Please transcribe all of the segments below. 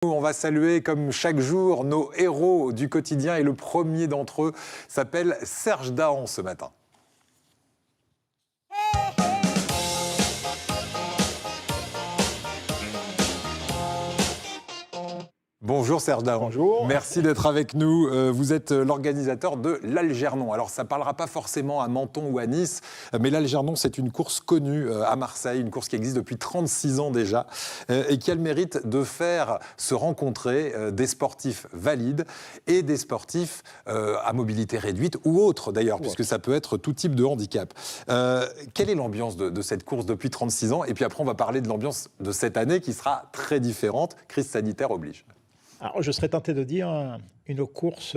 On va saluer, comme chaque jour, nos héros du quotidien. Et le premier d'entre eux s'appelle Serge Dahan ce matin. Bonjour Serge Dahan. Bonjour. Merci d'être avec nous. Vous êtes l'organisateur de l'Algernon. Alors ça ne parlera pas forcément à Menton ou à Nice, mais l'Algernon c'est une course connue à Marseille, une course qui existe depuis 36 ans déjà et qui a le mérite de faire se rencontrer des sportifs valides et des sportifs à mobilité réduite ou autres d'ailleurs, puisque ça peut être tout type de handicap. Quelle est l'ambiance de cette course depuis 36 ans? Et puis après on va parler de l'ambiance de cette année qui sera très différente, crise sanitaire oblige. Alors, je serais tenté de dire une course,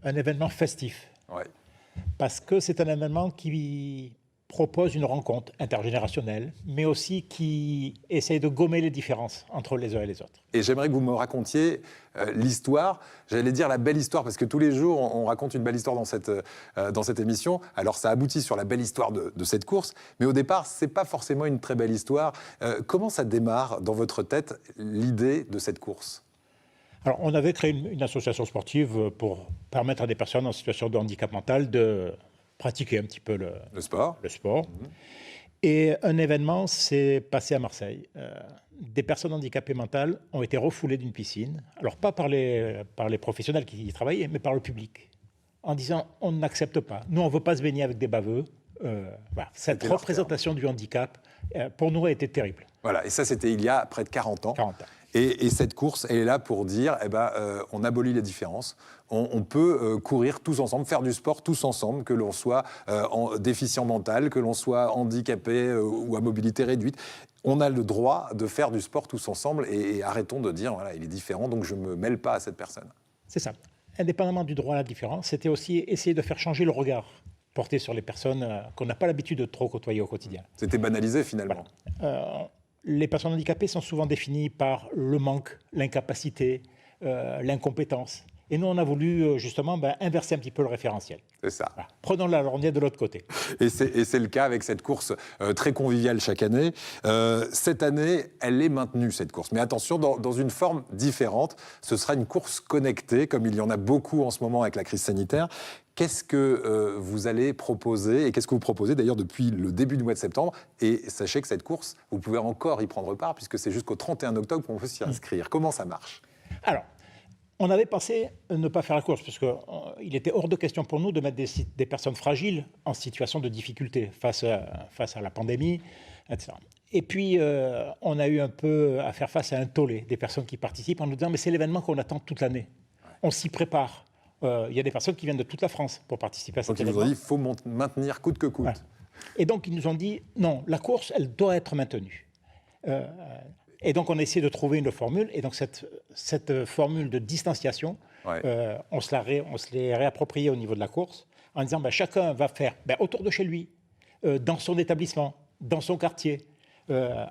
un événement festif. Ouais. Parce que c'est un événement qui propose une rencontre intergénérationnelle, mais aussi qui essaye de gommer les différences entre les uns et les autres. Et j'aimerais que vous me racontiez l'histoire, j'allais dire la belle histoire, parce que tous les jours, on raconte une belle histoire dans cette émission. Alors, ça aboutit sur la belle histoire de cette course, mais au départ, ce n'est pas forcément une très belle histoire. Comment ça démarre dans votre tête, l'idée de cette course ? Alors, on avait créé une association sportive pour permettre à des personnes en situation de handicap mental de pratiquer un petit peu le sport. Et un événement s'est passé à Marseille. Des personnes handicapées mentales ont été refoulées d'une piscine, alors pas par les professionnels qui y travaillaient, mais par le public, en disant on n'accepte pas. Nous, on ne veut pas se baigner avec des baveux. Voilà. Cette représentation du handicap, pour nous, a été terrible. Voilà, et ça, c'était il y a près de 40 ans. 40 ans. Et cette course, elle est là pour dire, on abolit les différences. On peut courir tous ensemble, faire du sport tous ensemble, que l'on soit déficient mental, que l'on soit handicapé ou à mobilité réduite. On a le droit de faire du sport tous ensemble et arrêtons de dire, voilà, il est différent, donc je ne me mêle pas à cette personne. C'est ça. Indépendamment du droit à la différence, c'était aussi essayer de faire changer le regard porté sur les personnes qu'on n'a pas l'habitude de trop côtoyer au quotidien. C'était banalisé finalement. Voilà. Les personnes handicapées sont souvent définies par le manque, l'incapacité, l'incompétence. Et nous, on a voulu justement inverser un petit peu le référentiel. C'est ça. Voilà. Prenons la lorgnette de l'autre côté. Et c'est le cas avec cette course très conviviale chaque année. Cette année, elle est maintenue, cette course. Mais attention, dans une forme différente. Ce sera une course connectée, comme il y en a beaucoup en ce moment avec la crise sanitaire. Qu'est-ce que vous allez proposer et qu'est-ce que vous proposez d'ailleurs depuis le début du mois de septembre? Et sachez que cette course, vous pouvez encore y prendre part puisque c'est jusqu'au 31 octobre qu'on peut s'y inscrire. Comment ça marche? Alors, on avait pensé ne pas faire la course parce qu'il était hors de question pour nous de mettre des personnes fragiles en situation de difficulté face à la pandémie, etc. Et puis, on a eu un peu à faire face à un tollé des personnes qui participent en nous disant « mais c'est l'événement qu'on attend toute l'année. On s'y prépare ». Il y a des personnes qui viennent de toute la France pour participer à cet événement. Donc ils vous ont dit qu'il faut maintenir coûte que coûte. Ouais. Et donc ils nous ont dit non, la course, elle doit être maintenue. Et donc on a essayé de trouver une formule. Et donc cette formule de distanciation, on se l'est réappropriée au niveau de la course en disant chacun va faire autour de chez lui, dans son établissement, dans son quartier.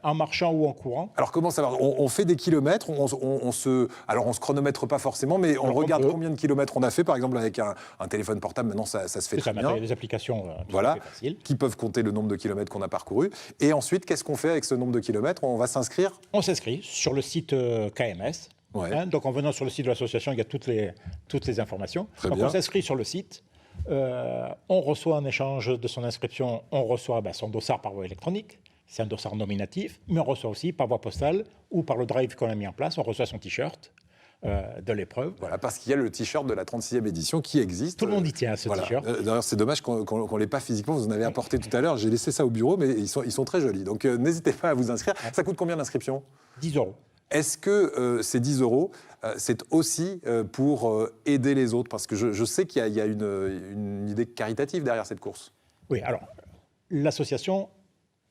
En marchant ou en courant. Alors comment ça va? On fait des kilomètres, on se chronomètre pas forcément, mais on regarde combien de kilomètres on a fait, par exemple avec un téléphone portable, maintenant ça se fait très bien. Il y a des applications qui peuvent compter le nombre de kilomètres qu'on a parcouru. Et ensuite, qu'est-ce qu'on fait avec ce nombre de kilomètres? On va s'inscrire? On s'inscrit sur le site KMS. Donc en venant sur le site de l'association, il y a toutes les informations. On s'inscrit sur le site. On reçoit en échange de son inscription, on reçoit son dossard par voie électronique. C'est un dossard nominatif, mais on reçoit aussi par voie postale ou par le drive qu'on a mis en place, on reçoit son t-shirt de l'épreuve. Voilà, parce qu'il y a le t-shirt de la 36e édition qui existe. Tout le monde y tient, ce t-shirt. D'ailleurs, c'est dommage qu'on ne l'ait pas physiquement, vous en avez apporté tout à l'heure, j'ai laissé ça au bureau, mais ils sont très jolis. Donc n'hésitez pas à vous inscrire. Ça coûte combien l'inscription? 10 €. Est-ce que ces 10 €, c'est aussi pour aider les autres? Parce que je sais qu'il y a une idée caritative derrière cette course. Oui, alors, l'association,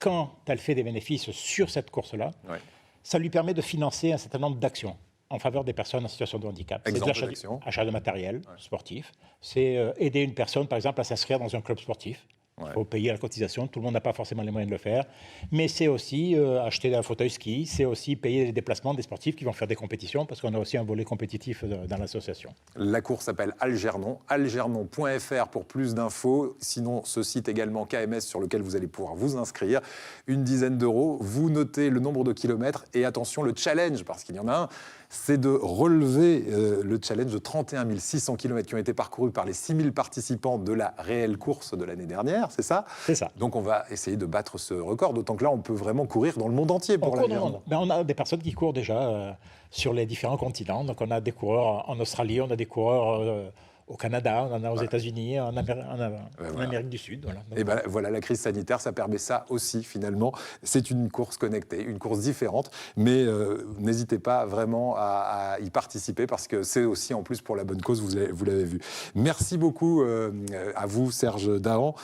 quand elle fait des bénéfices sur cette course-là, ça lui permet de financer un certain nombre d'actions en faveur des personnes en situation de handicap. C'est achat de matériel sportif, c'est aider une personne, par exemple, à s'inscrire dans un club sportif. Il faut payer la cotisation, tout le monde n'a pas forcément les moyens de le faire. Mais c'est aussi acheter un fauteuil ski, c'est aussi payer les déplacements des sportifs qui vont faire des compétitions, parce qu'on a aussi un volet compétitif dans l'association. La course s'appelle Algernon, algernon.fr pour plus d'infos. Sinon, ce site également KMS sur lequel vous allez pouvoir vous inscrire. Une dizaine d'euros, vous notez le nombre de kilomètres et attention, le challenge, parce qu'il y en a un, c'est de relever le challenge de 31 600 km qui ont été parcourus par les 6 000 participants de la réelle course de l'année dernière, c'est ça? C'est ça. Donc on va essayer de battre ce record, d'autant que là, on peut vraiment courir dans le monde entier pour l'Algernon. On a des personnes qui courent déjà sur les différents continents. Donc on a des coureurs en Australie, on a des coureurs au Canada, on en a aux États-Unis, en Amérique du Sud. Voilà. Et ben voilà, la crise sanitaire, ça permet ça aussi finalement. C'est une course connectée, une course différente, mais n'hésitez pas vraiment à y participer parce que c'est aussi en plus pour la bonne cause, vous l'avez vu. Merci beaucoup à vous, Serge Dahan.